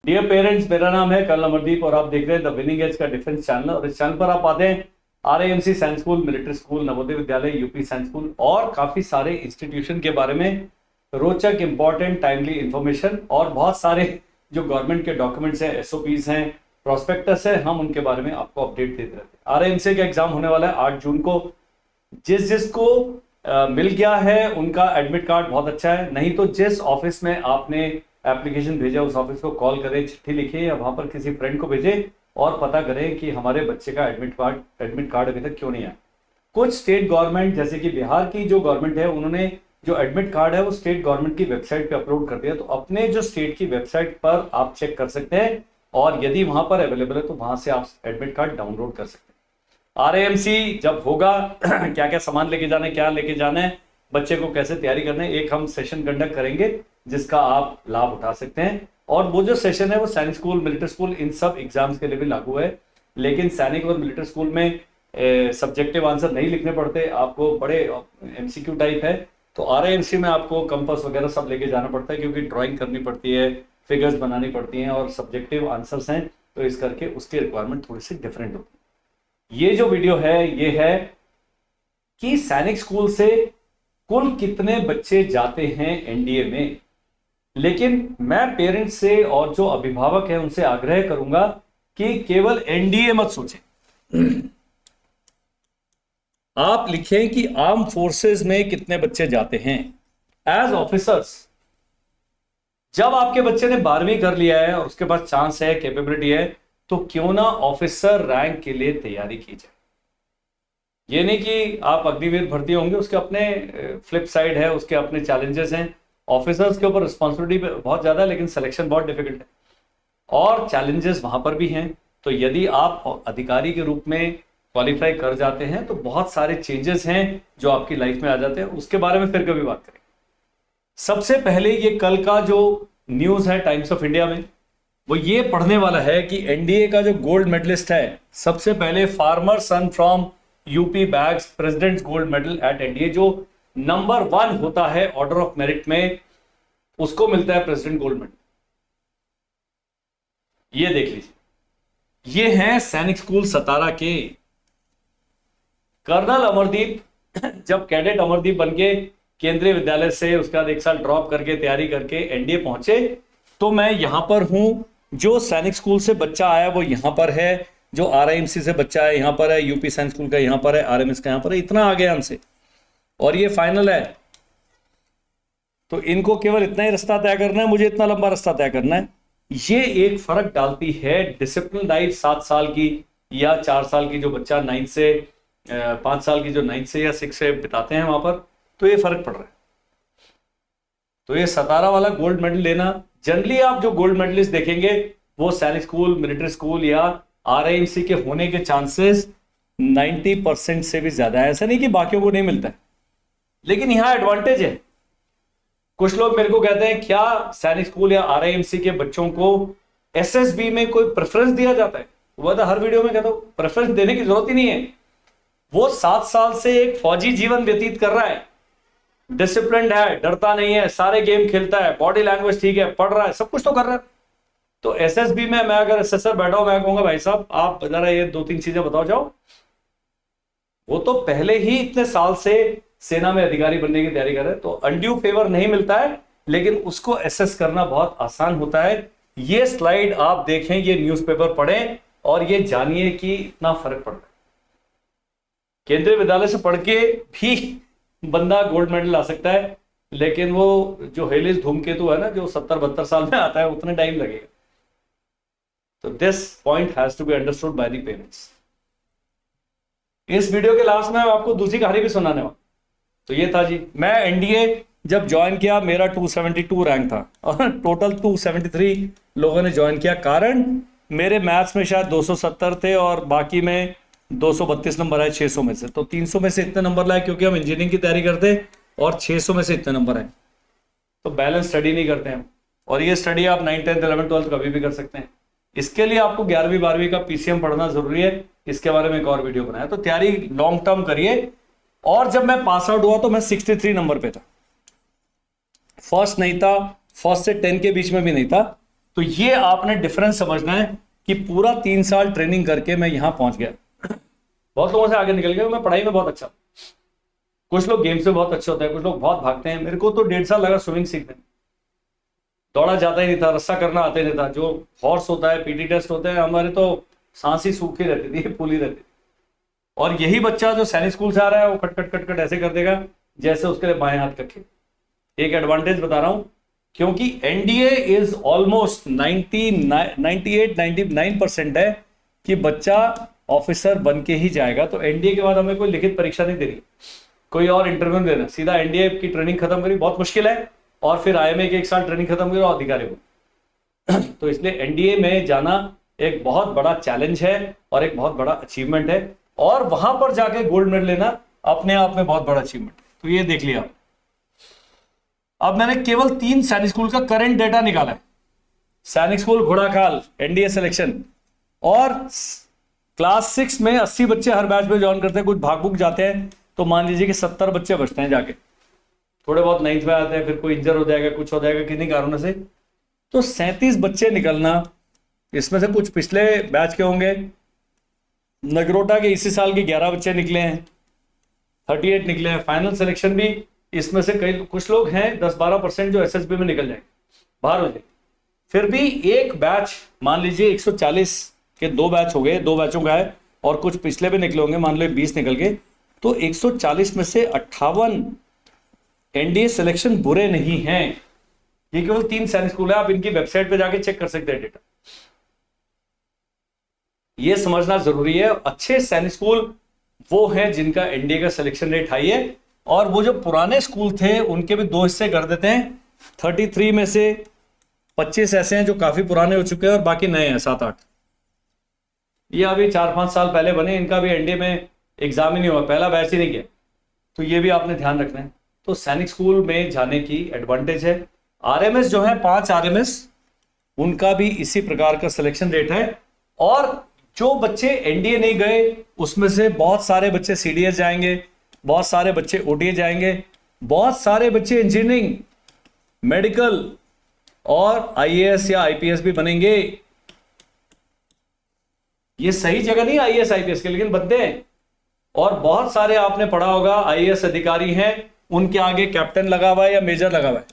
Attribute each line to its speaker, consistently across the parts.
Speaker 1: Dear parents, मेरा नाम है कर्नल अमरदीप और आप देख रहे हैं द विनिंग एज का डिफेंस चैनल। और इस चैनल पर आप पाते हैं RIMC science school, military school, Navodaya Vidyalaya, UP science school और काफी सारे इंस्टीट्यूशन के बारे में रोचक, इंपॉर्टेंट, टाइमली इंफॉर्मेशन और बहुत सारे जो गवर्नमेंट के डॉक्यूमेंट्स हैं, एसओपीज हैं, प्रोस्पेक्टस है, हम उनके बारे में आपको अपडेट देते रहते हैं। आरआईएमसी का एग्जाम होने वाला है 8 जून को। जिसको मिल गया है उनका एडमिट कार्ड बहुत अच्छा है, नहीं तो जिस ऑफिस में आपने एप्लीकेशन भेजा उस ऑफिस को कॉल करें, चिट्ठी लिखें या वहां पर किसी फ्रेंड को भेजें और पता करें कि हमारे बच्चे का एडमिट कार्ड अभी तक क्यों नहीं आया। कुछ स्टेट गवर्नमेंट जैसे कि बिहार की जो गवर्नमेंट है, उन्होंने जो एडमिट कार्ड है वो स्टेट गवर्नमेंट की वेबसाइट पे अपलोड कर दिया। तो अपने जो स्टेट की वेबसाइट पर आप चेक कर सकते हैं और यदि वहां पर अवेलेबल है तो वहां से आप एडमिट कार्ड डाउनलोड कर सकते हैं। आरएएमसी जब होगा क्या क्या सामान लेके जाना है, क्या लेके जाना है, बच्चे को कैसे तैयारी करना है, एक हम सेशन कंडक्ट करेंगे जिसका आप लाभ उठा सकते हैं। और वो जो सेशन है वो सैनिक स्कूल, मिलिट्री स्कूल, इन सब एग्जाम्स के लिए भी लागू है। लेकिन सैनिक और मिलिट्री स्कूल में सब्जेक्टिव आंसर नहीं लिखने पड़ते, आपको बड़े एमसीक्यू टाइप है। तो आरएएमसी में आपको कंपास वगैरह सब लेके जाना पड़ता है क्योंकि ड्राइंग करनी पड़ती है, फिगर्स बनानी पड़ती हैं और सब्जेक्टिव आंसर्स हैं, तो इस करके उसकी रिक्वायरमेंट थोड़ी सी डिफरेंट होती है। ये जो वीडियो है ये है कि सैनिक स्कूल से कुल कितने बच्चे जाते हैं एनडीए में। लेकिन मैं पेरेंट्स से और जो अभिभावक हैं उनसे आग्रह करूंगा कि केवल एनडीए मत सोचें। आप लिखें कि आर्म फोर्सेस में कितने बच्चे जाते हैं एज ऑफिसर्स। जब आपके बच्चे ने 12वीं कर लिया है और उसके पास चांस है, कैपेबिलिटी है, तो क्यों ना ऑफिसर रैंक के लिए तैयारी की जाए। ये नहीं कि आप अग्निवीर भर्ती होंगे, उसके अपने फ्लिप साइड है, उसके अपने चैलेंजेस हैं। ऑफिसर्स के ऊपर रिस्पॉन्सिबिलिटी बहुत ज्यादा है लेकिन सिलेक्शन बहुत डिफिकल्ट है और चैलेंजेस वहां पर भी हैं। तो यदि आप अधिकारी के रूप में क्वालिफाई कर जाते हैं तो बहुत सारे चेंजेस हैं जो आपकी लाइफ में आ जाते हैं, उसके बारे में फिर कभी बात करेंगे। सबसे पहले ये कल का जो न्यूज है टाइम्स ऑफ इंडिया में, वो ये पढ़ने वाला है कि एनडीए का जो गोल्ड मेडलिस्ट है, सबसे पहले farmer son from UP bags president gold medal at NDA. जो नंबर 1 होता है ऑर्डर ऑफ मेरिट में, उसको मिलता है प्रेसिडेंट गोल्ड मेडल। ये देख लीजिए, ये हैं सैनिक स्कूल सतारा के कर्नल अमरदीप। जब कैडेट अमरदीप बन के केंद्रीय विद्यालय से उसके बाद 1 साल ड्रॉप करके तैयारी करके एनडीए पहुंचे, तो मैं यहां पर हूं। जो सैनिक स्कूल से बच्चा आया वो यहां पर है, जो आरआईएमसी से बच्चा है यहां पर है, यूपी साइंस स्कूल का यहां पर है, आरएमएस का यहां पर है। इतना आ गया हमसे और ये फाइनल है। तो इनको केवल इतना ही रास्ता तय करना है, मुझे इतना लंबा रास्ता तय करना है। ये एक फर्क डालती है डिसिप्लिन लाइफ 7 साल की या 4 साल की, जो बच्चा 9 से 5 साल की जो 9 से या 6 से बिताते हैं वहां पर, तो ये फर्क पड़ रहा है। तो ये 17 वाला गोल्ड मेडल लेना, जनरली आप जो गोल्ड मेडलिस्ट देखेंगे वो सैनिक स्कूल, मिलिट्री स्कूल या आरआईएमसी के होने के चांसेस 90% से भी ज्यादा है। ऐसा नहीं कि बाकियों को नहीं मिलता है, लेकिन यहां एडवांटेज है। कुछ लोग मेरे को कहते हैं क्या सैनिक स्कूल या आरआईएमसी के बच्चों को एसएसबी में कोई प्रेफरेंस दिया जाता है। वह तो हर वीडियो में कहता हूं प्रेफरेंस देने की जरूरत ही नहीं है। वो 7 साल से एक फौजी जीवन व्यतीत कर रहा है, डिसिप्लिन्ड है, डरता नहीं है, सारे गेम खेलता है, बॉडी लैंग्वेज ठीक है, पढ़ रहा है, सब कुछ तो कर रहा है। तो एसएसबी में मैं अगर एसएसआर बैठा हूं, मैं कहूंगा भाई साहब आप जरा ये 2-3 चीजें बताओ जाओ। वो तो पहले ही इतने साल से सेना में अधिकारी बनने की तैयारी कर रहे हैं, तो अनड्यू फेवर नहीं मिलता है लेकिन उसको एसेस करना बहुत आसान होता है। ये स्लाइड आप देखें, ये न्यूज़पेपर पढ़ें और ये जानिए कि इतना फर्क पड़ रहा है। केंद्रीय विद्यालय से पढ़ के भी बंदा गोल्ड मेडल ला सकता है, लेकिन वो जो हेलिस धूमकेतु है ना, जो 70-72 साल में आता है, उतने टाइम लगेगा। तो this point has to be understood by the parents. इस वीडियो के लास्ट में आपको दूसरी कहानी भी सुनाने वाला। तो ये था जी, मैं एनडीए जब ज्वाइन किया मेरा 272 रैंक था और टोटल 273 लोगों ने ज्वाइन किया। कारण मेरे मैथ्स में शायद 270 थे और बाकी में 232 नंबर आए 600 में से। तो 300 में से इतने नंबर लाए क्योंकि हम इंजीनियरिंग की तैयारी करते और 600 में से इतने नंबर आए। तो बैलेंस स्टडी नहीं करते हम, और ये स्टडी आप 9, 10, 11, 12 कभी भी कर सकते हैं। इसके लिए आपको 11वीं 12वीं का पीसीएम पढ़ना जरूरी है, इसके बारे में एक और वीडियो बनाया। तो तैयारी लॉन्ग टर्म करिए। और जब मैं पास आउट हुआ तो मैं 63 नंबर पे था, फर्स्ट नहीं था, फर्स्ट से 10 के बीच में भी नहीं था, तो ये आपने डिफरेंस समझना है कि पूरा 3 साल ट्रेनिंग करके मैं यहां पहुंच गया। बहुत लोगों से आगे निकल गया, मैं पढ़ाई में बहुत अच्छा, कुछ लोग गेम्स में बहुत अच्छे होते हैं, कुछ लोग बहुत भागते हैं। मेरे को तो 1.5 साल लगा स्विमिंग सीखने, दौड़ा जाता ही नहीं था, रस्सा करना आता ही नहीं था। जो हॉर्स होता है, पीटी टेस्ट होते हैं, हमारे तो सांस ही सूखी रहती थी, फूली रहती थी। और यही बच्चा जो सैनिक स्कूल से आ रहा है वो कट कट कट कट ऐसे कर देगा जैसे उसके लिए बाएं हाथ का खेल। एक एडवांटेज बता रहा हूं, क्योंकि एनडीए इज ऑलमोस्ट 98-99% है कि बच्चा ऑफिसर बन के ही जाएगा। तो एनडीए के बाद हमें कोई लिखित परीक्षा नहीं देनी, कोई और इंटरव्यू नहीं देना, सीधा एनडीए की ट्रेनिंग खत्म करी, बहुत मुश्किल है, और फिर आईएमए की 1 साल ट्रेनिंग खत्म करी और अधिकारी हो। तो इसलिए एनडीए में जाना एक बहुत बड़ा चैलेंज है और एक बहुत बड़ा अचीवमेंट है, और वहां पर जाके गोल्ड मेडल लेना अपने आप में बहुत बड़ा अचीवमेंट है। तो ये देख लिया। अब मैंने केवल 3 सैनिक स्कूल का करंट डेटा निकाला है। सैनिक स्कूल घोड़ाखाल एनडीए सिलेक्शन, और क्लास 6 में 80 बच्चे हर बैच में ज्वाइन करते हैं, कुछ भाग भूग जाते हैं, तो मान लीजिए कि 70 बच्चे बचते हैं जाके, थोड़े बहुत 9th में आते हैं, फिर कोई इंजर हो जाएगा, कुछ हो जाएगा किन्हीं कारणों से, तो 37 बच्चे निकलना। इसमें से कुछ पिछले बैच के होंगे, नगरोटा के इसी साल के 11 बच्चे निकले हैं, 38 निकले हैं। फाइनल सिलेक्शन भी इसमें से कई कुछ लोग हैं 10-12% जो एसएसबी में निकल जाएंगे, बाहर हो जाएंगे। फिर भी एक बैच, मान लीजिए 140 के 2 बैच हो गए, 2 बैचों का है, और कुछ पिछले भी निकले होंगे, मान लो 20 निकल गए, तो 140 में से 58 एनडीए सिलेक्शन बुरे नहीं हैं। ये केवल 3 सैनिक स्कूल है, आप इनकी वेबसाइट पे जाके चेक कर सकते हैं डेटा। ये समझना जरूरी है। अच्छे सैनिक स्कूल वो हैं जिनका एनडीए का सिलेक्शन रेट हाई है, और वो जो पुराने स्कूल थे उनके भी 2 हिस्से कर देते हैं। 33 में से 25 ऐसे हैं जो काफी पुराने हो चुके हैं और बाकी नए हैं 7-8। ये अभी 4-5 साल पहले बने, इनका भी एनडीए में एग्जाम ही नहीं हुआ, पहला बैच ही नहीं किया। तो ये भी आपने ध्यान रखना है। तो सैनिक स्कूल में जाने की एडवांटेज है। आरएमएस जो है 5 आरएमएस, उनका भी इसी प्रकार का सिलेक्शन रेट है। और जो बच्चे एनडीए नहीं गए उसमें से बहुत सारे बच्चे सीडीएस जाएंगे, बहुत सारे बच्चे ओटीए जाएंगे, बहुत सारे बच्चे इंजीनियरिंग, मेडिकल और आईएएस या आईपीएस भी बनेंगे। ये सही जगह नहीं आईएएस आईपीएस के, लेकिन बनते हैं। और बहुत सारे आपने पढ़ा होगा आईएएस अधिकारी हैं, उनके आगे कैप्टन लगा हुआ है या मेजर लगा हुआ है,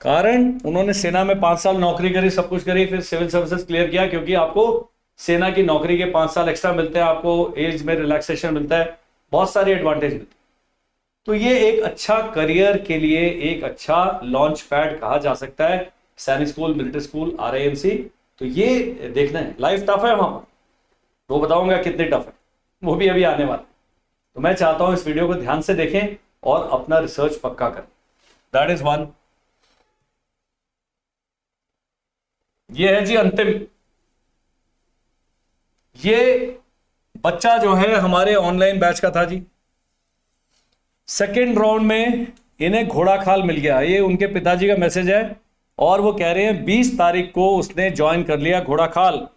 Speaker 1: कारण उन्होंने सेना में 5 साल नौकरी करी, सब कुछ करी, फिर सिविल सर्विसेज क्लियर किया, क्योंकि आपको सेना की नौकरी के 5 साल एक्स्ट्रा मिलते हैं, आपको एज में रिलैक्सेशन मिलता है, बहुत सारे एडवांटेज मिलते हैं। तो ये एक अच्छा करियर के लिए एक अच्छा लॉन्च पैड कहा जा सकता है, सैनिक स्कूल, मिलिट्री स्कूल, आरआईएमसी। तो ये देखना है। लाइफ टफ है वहां पर, वो बताऊंगा कितनी टफ है, वो भी अभी आने वाला। तो मैं चाहता हूं इस वीडियो को ध्यान से देखें और अपना रिसर्च पक्का करें। That is one. ये है जी अंतिम। ये बच्चा जो है हमारे ऑनलाइन बैच का था जी। सेकेंड राउंड में इन्हें घोड़ाखाल मिल गया। ये उनके पिताजी का मैसेज है, और वो कह रहे हैं 20 तारीख को उसने ज्वाइन कर लिया घोड़ाखाल,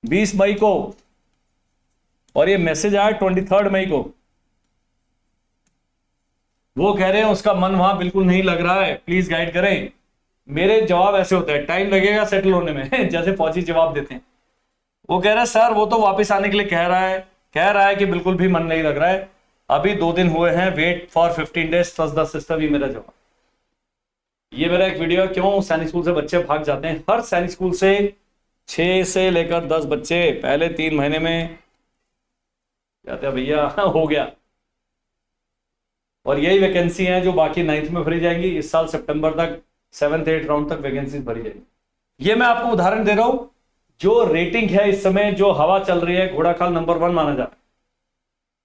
Speaker 1: 20 मई को, और ये मैसेज आया 23 मई को। वो कह रहे हैं उसका मन वहां बिल्कुल नहीं लग रहा है, प्लीज गाइड करें। मेरे जवाब ऐसे होते हैं, टाइम लगेगा सेटल होने में जैसे फौजी जवाब देते हैं। वो कह रहा है सर वो तो वापस आने के लिए कह रहा है कि बिल्कुल भी मन नहीं लग रहा है, अभी 2 दिन हुए हैं, wait for 15 days, trust the system. ये मेरा जवाब। ये मेरा एक वीडियो है, क्यों सैनिक स्कूल से बच्चे भाग जाते हैं। हर सैनिक स्कूल से 6 से लेकर 10 बच्चे पहले 3 महीने में कहते हैं भैया हो गया। और यही वैकेंसी है जो बाकी 9th में भरी जाएंगी। इस साल सितंबर तक 7th-8th राउंड तक वैकेंसी भरी जाएगी। ये मैं आपको उदाहरण दे रहा हूं। जो रेटिंग है इस समय, जो हवा चल रही है, घोड़ाखाल नंबर 1 माना जाता है,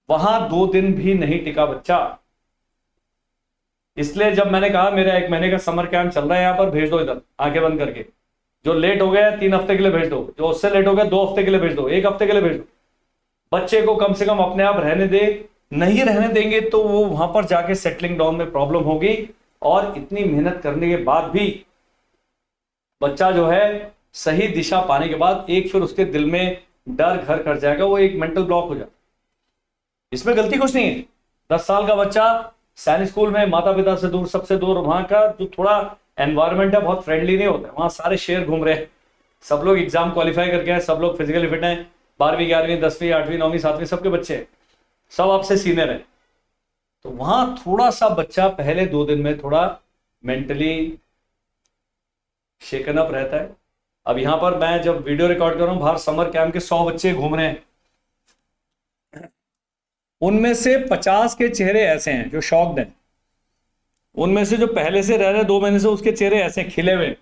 Speaker 1: वहां 2 दिन भी नहीं टिका बच्चा। इसलिए जब मैंने कहा मेरा 1 महीने का समर कैंप चल रहा है, यहां पर भेज दो, इधर आंखें बंद करके। जो लेट हो गया 3 हफ्ते के लिए भेज दो, जो उससे लेट हो गया 2 हफ्ते के लिए भेज दो, 1 हफ्ते के लिए भेज दो। बच्चे को कम से कम अपने आप रहने दे। नहीं रहने देंगे तो वो वहां पर जाके सेटलिंग डाउन में प्रॉब्लम होगी, और इतनी मेहनत करने के बाद भी बच्चा जो है सही दिशा पाने के बाद एक फिर उसके दिल में डर घर कर जाएगा, वो एक मेंटल ब्लॉक हो जाता। इसमें गलती कुछ नहीं है। 10 साल का बच्चा सैनिक स्कूल में माता पिता से दूर, सबसे दूर, वहां का जो थोड़ा एनवायरमेंट है बहुत फ्रेंडली नहीं होता है, वहां सारे शेर घूम रहे हैं, सब लोग एग्जाम क्वालिफाई करके आए, सब लोग फिजिकली फिट हैं, 12वीं 11वीं 10वीं 8वीं 9वीं 7वीं सबके बच्चे हैं, सब आपसे सीनियर है। तो वहां थोड़ा सा बच्चा पहले 2 दिन में थोड़ा मेंटली शेकन अप रहता है। अब यहां पर मैं जब वीडियो रिकॉर्ड कर रहा हूं, बाहर समर कैंप के 100 बच्चे घूम रहे हैं, उनमें से 50 के चेहरे ऐसे हैं जो शॉक्ड हैं, उनमें से जो पहले से रह रहे 2 महीने से उसके चेहरे ऐसे खिले हुए,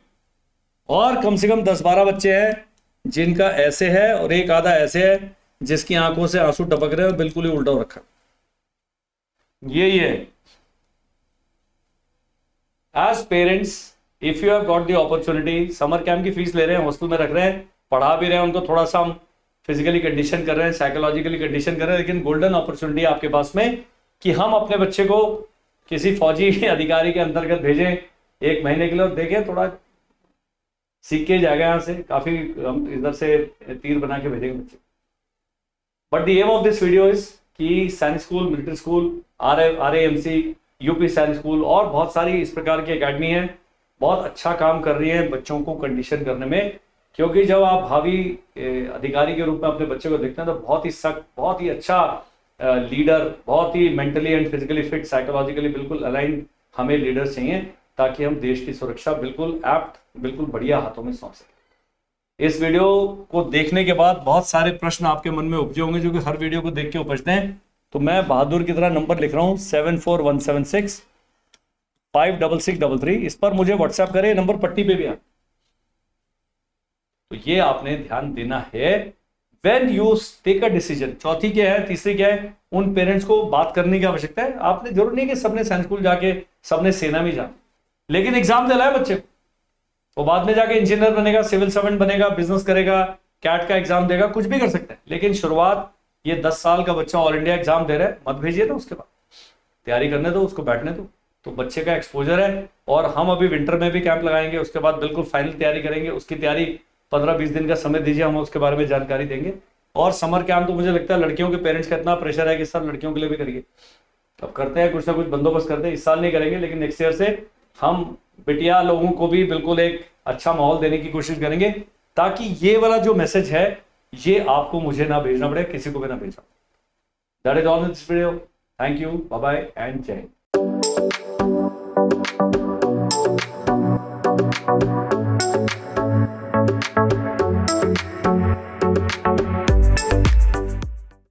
Speaker 1: और कम से कम 10-12 बच्चे हैं जिनका ऐसे है और एक आधा ऐसे है जिसकी आंखों से आंसू टपक रहे हैं और बिल्कुल ही उल्टा हो रखा। यही है। As parents if you have got the opportunity, summer camp की फीस ले रहे हैं, हॉस्टल में रख रहे हैं, पढ़ा भी रहे हैं, उनको थोड़ा सा हम फिजिकली कंडीशन कर रहे हैं, साइकोलॉजिकली कंडीशन कर रहे हैं, लेकिन गोल्डन अपॉर्चुनिटी आपके पास में कि हम अपने बच्चे को किसी फौजी अधिकारी के अंतर्गत भेजें 1 महीने के लिए और देखें थोड़ा सीख के जाएगा। यहाँ से काफी हम इधर से तीर बना के भेजेंगे बच्चे। But the aim of this video is कि Sainik school, military school, RAMC, UP Sainik school और बहुत सारी इस प्रकार की एकेडमी है, बहुत अच्छा काम कर रही है बच्चों को कंडीशन करने में। क्योंकि जब आप भावी अधिकारी के रूप में अपने बच्चे को देखते हैं तो बहुत ही सख्त, बहुत ही अच्छा लीडर, बहुत ही mentally and physically fit, psychologically बिल्कुल अलाइन हमें लीडर्स चाहिए, ताकि हम देश की सुरक्षा बिल्कुल एप्ट, बिल्कुल बढ़िया हाथों में सौंप सकें। इस वीडियो को देखने के बाद बहुत सारे प्रश्न आपके मन में उपजे होंगे, जो कि हर वीडियो को देख के उपजते हैं। तो मैं बहादुर की तरह नंबर लिख रहा हूं 74176 56633। इस पर मुझे व्हाट्सएप करें, नंबर पट्टी पे भी आ। तो ये आपने ध्यान देना है when you take a decision. चौथी क्या है, तीसरी क्या है, उन पेरेंट्स को बात करने की आवश्यकता है। आपने जरूर नहीं कि सबने सैनिक स्कूल जाके, सबने सेना में जाना, लेकिन एग्जाम दिला है बच्चे को, वो बाद में जाके इंजीनियर बनेगा, सिविल सर्वेंट बनेगा, बिजनेस करेगा, कैट का एग्जाम देगा, कुछ भी कर सकता है। लेकिन शुरुआत, ये 10 साल का बच्चा ऑल इंडिया एग्जाम दे रहा है, मत भेजिए ना, उसके बाद तैयारी करने दो, उसको बैठने दो, तो बच्चे का एक्सपोजर है। और हम अभी विंटर में भी कैंप लगाएंगे, उसके बाद बिल्कुल फाइनल तैयारी करेंगे। उसकी तैयारी 15-20 दिन का समय दीजिए, हम उसके बारे में जानकारी देंगे। और समर कैंप तो मुझे लगता है लड़कियों के पेरेंट्स का इतना प्रेशर है कि इस साल लड़कियों के लिए भी करिए। अब करते हैं कुछ ना कुछ बंदोबस्त करते हैं, इस साल नहीं करेंगे लेकिन नेक्स्ट ईयर से हम बिटिया लोगों को भी बिल्कुल एक अच्छा माहौल देने की कोशिश करेंगे, ताकि ये वाला जो मैसेज है ये आपको मुझे ना भेजना पड़े, किसी को भी ना भेजना। That is all in this video. Thank you, bye bye and जय हिंद।